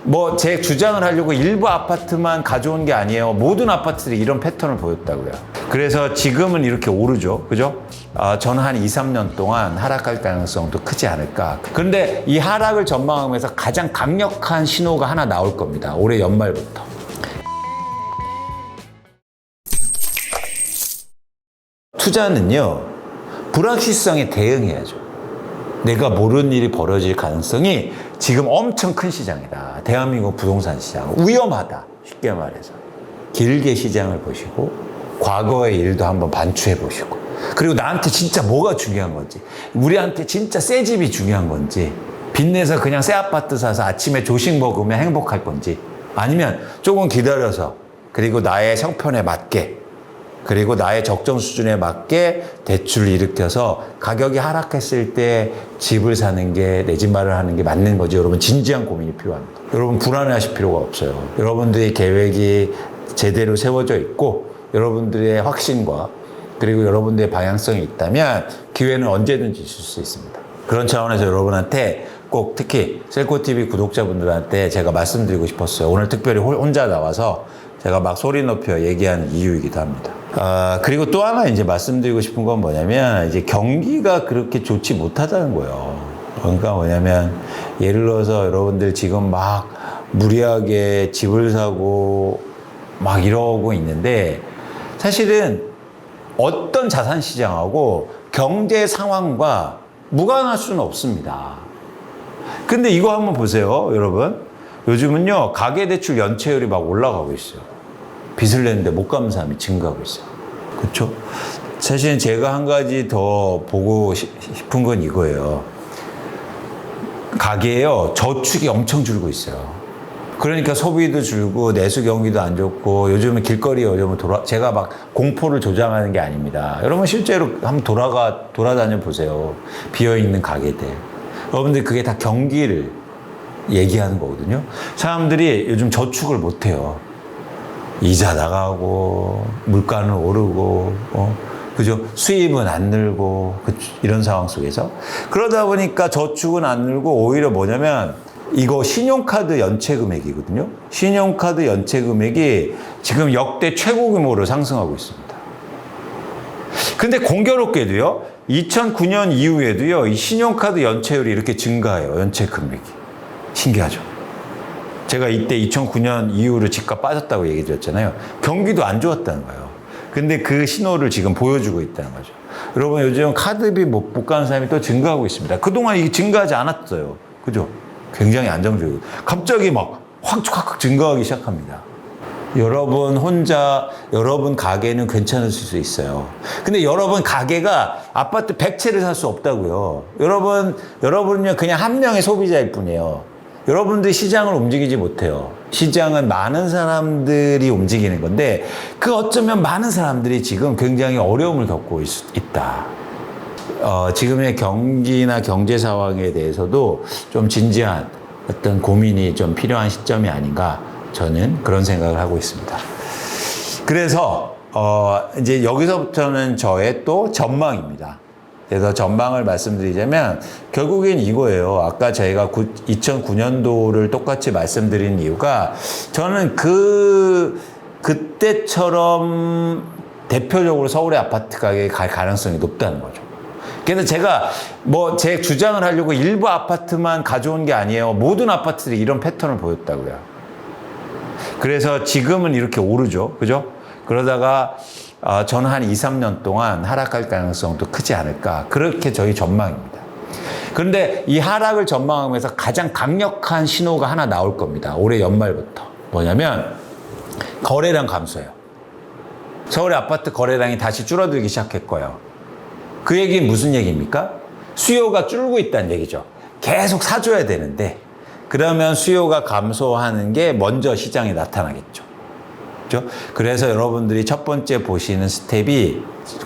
뭐 제 주장을 하려고 일부 아파트만 가져온 게 아니에요. 모든 아파트들이 이런 패턴을 보였다고요. 그래서 지금은 이렇게 오르죠. 그죠? 저는 한 2, 3년 동안 하락할 가능성도 크지 않을까. 그런데 이 하락을 전망하면서 가장 강력한 신호가 하나 나올 겁니다. 올해 연말부터. 투자는요, 불확실성에 대응해야죠. 내가 모르는 일이 벌어질 가능성이 지금 엄청 큰 시장이다. 대한민국 부동산 시장. 위험하다. 쉽게 말해서. 길게 시장을 보시고 과거의 일도 한번 반추해 보시고 그리고 나한테 진짜 뭐가 중요한 건지 우리한테 진짜 새 집이 중요한 건지 빚내서 그냥 새 아파트 사서 아침에 조식 먹으면 행복할 건지 아니면 조금 기다려서 그리고 나의 형편에 맞게 그리고 나의 적정 수준에 맞게 대출을 일으켜서 가격이 하락했을 때 집을 사는 게 내 집 마련을 하는 게 맞는 거지. 여러분 진지한 고민이 필요합니다. 여러분 불안해하실 필요가 없어요. 여러분들의 계획이 제대로 세워져 있고 여러분들의 확신과 그리고 여러분들의 방향성이 있다면 기회는 언제든지 있을 수 있습니다. 그런 차원에서 여러분한테 꼭 특히 셀코TV 구독자분들한테 제가 말씀드리고 싶었어요. 오늘 특별히 혼자 나와서 제가 막 소리 높여 얘기하는 이유이기도 합니다. 그리고 또 하나 이제 말씀드리고 싶은 건 뭐냐면 이제 경기가 그렇게 좋지 못하다는 거예요. 그러니까 뭐냐면 예를 들어서 여러분들 지금 막 무리하게 집을 사고 막 이러고 있는데 사실은 어떤 자산 시장하고 경제 상황과 무관할 수는 없습니다. 근데 이거 한번 보세요, 여러분. 요즘은요, 가계대출 연체율이 막 올라가고 있어요. 빚을 냈는데 못 갚는 사람이 증가하고 있어요. 그렇죠? 사실은 제가 한 가지 더 보고 싶은 건 이거예요. 가계에요, 저축이 엄청 줄고 있어요. 그러니까 소비도 줄고 내수 경기도 안 좋고 요즘은 길거리에 요즘은 제가 막 공포를 조장하는 게 아닙니다. 여러분 실제로 한번 돌아다녀 보세요. 비어있는 가게들. 여러분들 그게 다 경기를 얘기하는 거거든요. 사람들이 요즘 저축을 못 해요. 이자 나가고 물가는 오르고 그죠? 수입은 안 늘고 이런 상황 속에서 그러다 보니까 저축은 안 늘고 오히려 뭐냐면 이거 신용카드 연체 금액이거든요. 신용카드 연체 금액이 지금 역대 최고 규모로 상승하고 있습니다. 근데 공교롭게도요, 2009년 이후에도요, 이 신용카드 연체율이 이렇게 증가해요. 연체 금액이. 신기하죠? 제가 이때 2009년 이후로 집값 빠졌다고 얘기 드렸잖아요. 경기도 안 좋았다는 거예요. 근데 그 신호를 지금 보여주고 있다는 거죠. 여러분, 요즘 카드비 못 가는 사람이 또 증가하고 있습니다. 그동안 이게 증가하지 않았어요. 그죠? 굉장히 안정적이고. 갑자기 막 확 증가하기 시작합니다. 여러분 혼자, 여러분 가게는 괜찮을 수 있어요. 근데 여러분 가게가 아파트 100채를 살 수 없다고요. 여러분은요, 그냥 한 명의 소비자일 뿐이에요. 여러분들이 시장을 움직이지 못해요. 시장은 많은 사람들이 움직이는 건데, 그 어쩌면 많은 사람들이 지금 굉장히 어려움을 겪고 있다. 지금의 경기나 경제 상황에 대해서도 좀 진지한 어떤 고민이 좀 필요한 시점이 아닌가, 저는 그런 생각을 하고 있습니다. 그래서 이제 여기서부터는 저의 또 전망입니다. 그래서 전망을 말씀드리자면 결국엔 이거예요. 아까 저희가 2009년도를 똑같이 말씀드린 이유가 저는 그때처럼 대표적으로 서울의 아파트 가격이 갈 가능성이 높다는 거죠. 그래서 제가 뭐 제 주장을 하려고 일부 아파트만 가져온 게 아니에요. 모든 아파트들이 이런 패턴을 보였다고요. 그래서 지금은 이렇게 오르죠. 그죠? 그러다가 저는 한 2, 3년 동안 하락할 가능성도 크지 않을까. 그렇게 저희 전망입니다. 그런데 이 하락을 전망하면서 가장 강력한 신호가 하나 나올 겁니다. 올해 연말부터. 뭐냐면 거래량 감소예요. 서울의 아파트 거래량이 다시 줄어들기 시작했고요. 그 얘기는 무슨 얘기입니까? 수요가 줄고 있다는 얘기죠. 계속 사줘야 되는데 그러면 수요가 감소하는 게 먼저 시장에 나타나겠죠. 그렇죠? 그래서 여러분들이 첫 번째 보시는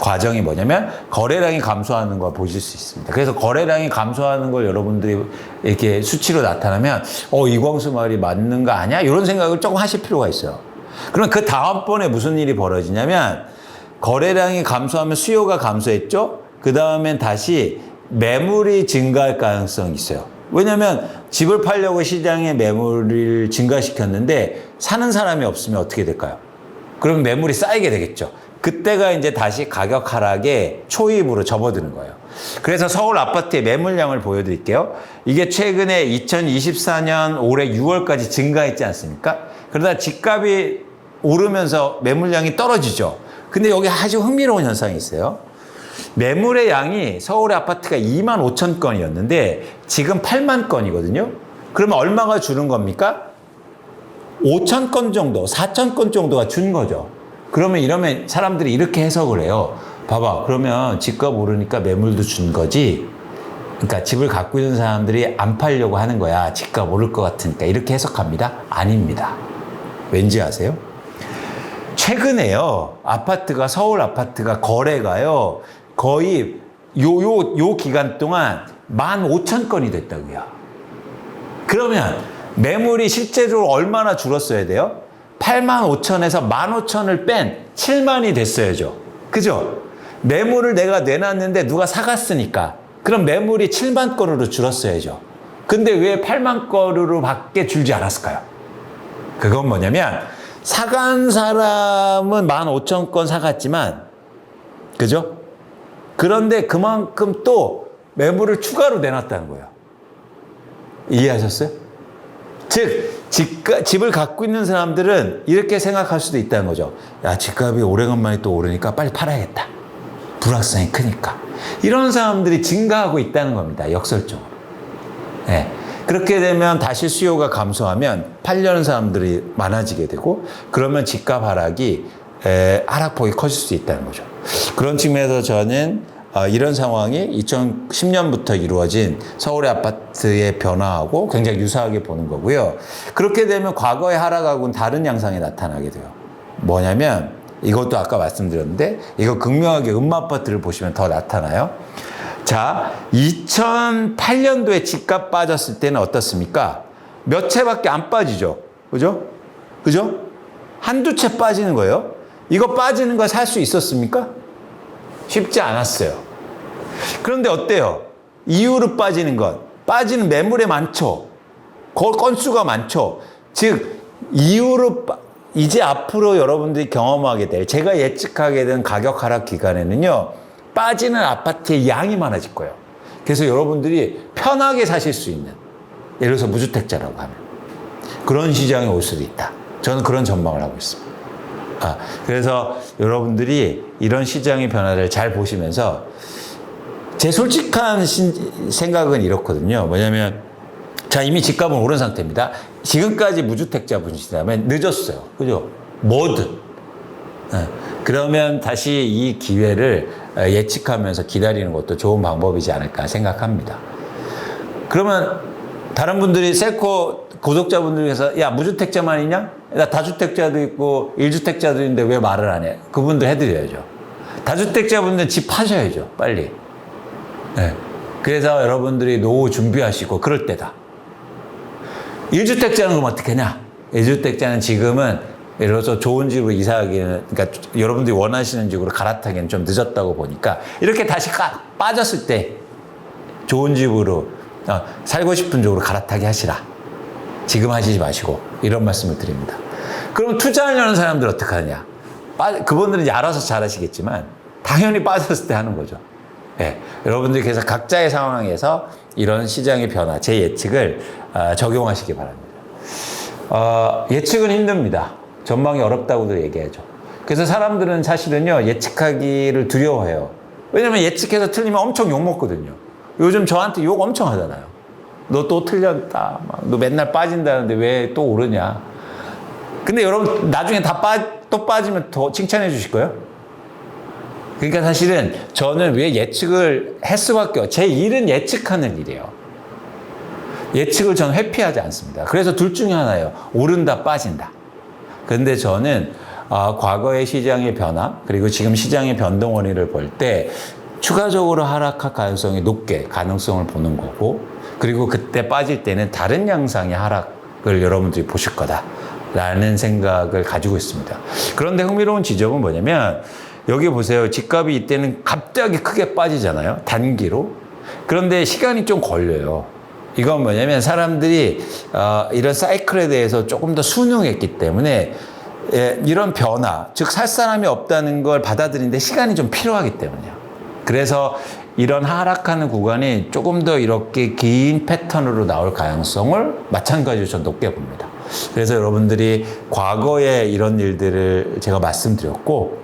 과정이 뭐냐면 거래량이 감소하는 걸 보실 수 있습니다. 그래서 거래량이 감소하는 걸 여러분들이 이렇게 수치로 나타나면 이광수 말이 맞는 거 아니야? 이런 생각을 조금 하실 필요가 있어요. 그럼 그 다음번에 무슨 일이 벌어지냐면 거래량이 감소하면 수요가 감소했죠? 그 다음엔 다시 매물이 증가할 가능성이 있어요. 왜냐하면 집을 팔려고 시장에 매물을 증가시켰는데 사는 사람이 없으면 어떻게 될까요? 그럼 매물이 쌓이게 되겠죠. 그때가 이제 다시 가격 하락에 초입으로 접어드는 거예요. 그래서 서울 아파트의 매물량을 보여드릴게요. 이게 최근에 2024년 올해 6월까지 증가했지 않습니까? 그러다 집값이 오르면서 매물량이 떨어지죠. 근데 여기 아주 흥미로운 현상이 있어요. 매물의 양이 서울의 아파트가 2만 5천 건이었는데 지금 8만 건이거든요. 그러면 얼마가 줄은 겁니까? 5천 건 정도, 4천 건 정도가 준 거죠. 그러면 이러면 사람들이 이렇게 해석을 해요. 봐봐, 그러면 집값 오르니까 매물도 준 거지. 그러니까 집을 갖고 있는 사람들이 안 팔려고 하는 거야. 집값 오를 것 같으니까. 이렇게 해석합니다. 아닙니다. 왠지 아세요? 최근에요, 서울 아파트가 거래가요, 거의 요 기간 동안 15,000건이 됐다고요. 그러면 매물이 실제로 얼마나 줄었어야 돼요? 85,000에서 15,000을 뺀 7만이 됐어야죠. 그죠? 매물을 내가 내놨는데 누가 사갔으니까. 그럼 매물이 7만 건으로 줄었어야죠. 근데 왜 8만 건으로 밖에 줄지 않았을까요? 그건 뭐냐면, 사간 사람은 15,000건 사갔지만, 그죠? 그런데 그만큼 또 매물을 추가로 내놨다는 거예요. 이해하셨어요? 즉, 집을 갖고 있는 사람들은 이렇게 생각할 수도 있다는 거죠. 야, 집값이 오래간만에 또 오르니까 빨리 팔아야겠다. 불확성이 크니까. 이런 사람들이 증가하고 있다는 겁니다. 역설적으로. 네. 그렇게 되면 다시 수요가 감소하면 팔려는 사람들이 많아지게 되고, 그러면 집값 하락이 하락폭이 커질 수 있다는 거죠. 그런 측면에서 저는 이런 상황이 2010년부터 이루어진 서울의 아파트의 변화하고 굉장히 유사하게 보는 거고요. 그렇게 되면 과거의 하락하고는 다른 양상이 나타나게 돼요. 뭐냐면, 이것도 아까 말씀드렸는데, 이거 극명하게 음마아파트를 보시면 더 나타나요. 자, 2008년도에 집값 빠졌을 때는 어떻습니까? 몇 채밖에 안 빠지죠. 그죠? 그죠? 한두 채 빠지는 거예요. 이거 빠지는 거 살 수 있었습니까? 쉽지 않았어요. 그런데 어때요? 이후로 빠지는 건, 빠지는 매물이 많죠. 건수가 많죠. 즉, 이제 앞으로 여러분들이 경험하게 될, 제가 예측하게 된 가격 하락 기간에는요, 빠지는 아파트의 양이 많아질 거예요. 그래서 여러분들이 편하게 사실 수 있는, 예를 들어서 무주택자라고 하면 그런 시장이 올 수도 있다. 저는 그런 전망을 하고 있습니다. 그래서 여러분들이 이런 시장의 변화를 잘 보시면서, 제 솔직한 생각은 이렇거든요. 뭐냐면, 자, 이미 집값은 오른 상태입니다. 지금까지 무주택자 분이시다면 늦었어요. 그죠? 뭐든. 그러면 다시 이 기회를 예측하면서 기다리는 것도 좋은 방법이지 않을까 생각합니다. 그러면 다른 분들이 셀코 구독자분들 중에서, 야, 무주택자만 있냐? 나 다주택자도 있고 1주택자도 있는데 왜 말을 안 해? 그분들 해드려야죠. 다주택자분들 집 파셔야죠. 빨리. 네. 그래서 여러분들이 노후 준비하시고 그럴 때다. 1주택자는 그럼 어떻게 하냐? 1주택자는 지금은 예를 들어서 좋은 집으로 이사하기는, 그러니까 여러분들이 원하시는 집으로 갈아타기는 좀 늦었다고 보니까, 이렇게 다시 빠졌을 때 좋은 집으로 살고 싶은 쪽으로 갈아타기 하시라. 지금 하시지 마시고, 이런 말씀을 드립니다. 그럼 투자하려는 사람들 어떻게 하냐? 그분들은 이제 알아서 잘 하시겠지만 당연히 빠졌을 때 하는 거죠. 네. 여러분들이 그래서 각자의 상황에서 이런 시장의 변화, 제 예측을 적용하시기 바랍니다. 예측은 힘듭니다. 전망이 어렵다고도 얘기하죠. 그래서 사람들은 사실은요, 예측하기를 두려워해요. 왜냐면 예측해서 틀리면 엄청 욕먹거든요. 요즘 저한테 욕 엄청 하잖아요. 너 또 틀렸다. 너 맨날 빠진다는데 왜 또 오르냐. 근데 여러분, 나중에 또 빠지면 더 칭찬해 주실 거예요? 그러니까 사실은 저는 왜 예측을 할 수밖에 없어요. 제 일은 예측하는 일이에요. 예측을 저는 회피하지 않습니다. 그래서 둘 중에 하나예요. 오른다, 빠진다. 그런데 저는 과거의 시장의 변화, 그리고 지금 시장의 변동 원인을 볼 때 추가적으로 하락할 가능성이 높게 가능성을 보는 거고, 그리고 그때 빠질 때는 다른 양상의 하락을 여러분들이 보실 거다라는 생각을 가지고 있습니다. 그런데 흥미로운 지점은 뭐냐면, 여기 보세요. 집값이 이때는 갑자기 크게 빠지잖아요. 단기로. 그런데 시간이 좀 걸려요. 이건 뭐냐면 사람들이 이런 사이클에 대해서 조금 더 순응했기 때문에 이런 변화, 즉 살 사람이 없다는 걸 받아들이는데 시간이 좀 필요하기 때문이에요. 그래서 이런 하락하는 구간이 조금 더 이렇게 긴 패턴으로 나올 가능성을 마찬가지로 전 높게 봅니다. 그래서 여러분들이 과거에 이런 일들을 제가 말씀드렸고,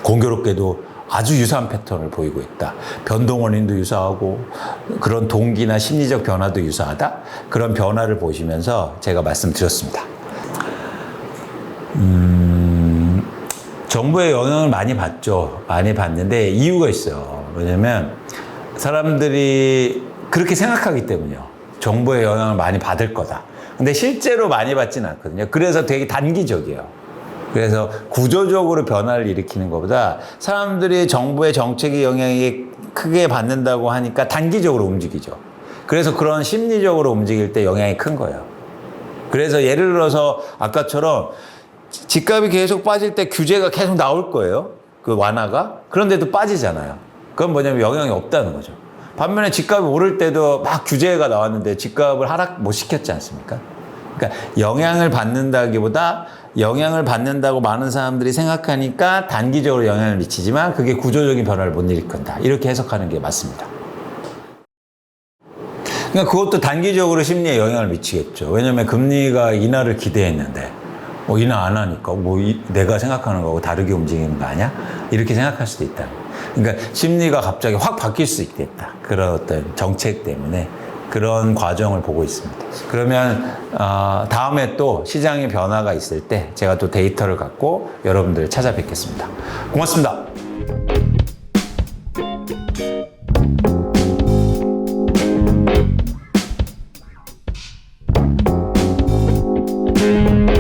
공교롭게도 아주 유사한 패턴을 보이고 있다. 변동 원인도 유사하고 그런 동기나 심리적 변화도 유사하다. 그런 변화를 보시면서 제가 말씀드렸습니다. 정부의 영향을 많이 받죠. 많이 받는데 이유가 있어요. 왜냐면 사람들이 그렇게 생각하기 때문이요. 정부의 영향을 많이 받을 거다. 근데 실제로 많이 받지는 않거든요. 그래서 되게 단기적이에요. 그래서 구조적으로 변화를 일으키는 것보다 사람들이 정부의 정책의 영향이 크게 받는다고 하니까 단기적으로 움직이죠. 그래서 그런 심리적으로 움직일 때 영향이 큰 거예요. 그래서 예를 들어서 아까처럼 집값이 계속 빠질 때 규제가 계속 나올 거예요. 그 완화가. 그런데도 빠지잖아요. 그건 뭐냐면 영향이 없다는 거죠. 반면에 집값이 오를 때도 막 규제가 나왔는데 집값을 하락 못 시켰지 않습니까? 그러니까 영향을 받는다기보다 영향을 받는다고 많은 사람들이 생각하니까 단기적으로 영향을 미치지만 그게 구조적인 변화를 못 일으킨다. 이렇게 해석하는 게 맞습니다. 그러니까 그것도 단기적으로 심리에 영향을 미치겠죠. 왜냐하면 금리가 인하를 기대했는데 인하 안 하니까 내가 생각하는 거하고 다르게 움직이는 거 아니야? 이렇게 생각할 수도 있다. 그러니까 심리가 갑자기 확 바뀔 수 있겠다. 그런 어떤 정책 때문에 그런 과정을 보고 있습니다. 그러면 다음에 또 시장의 변화가 있을 때 제가 또 데이터를 갖고 여러분들 찾아뵙겠습니다. 고맙습니다.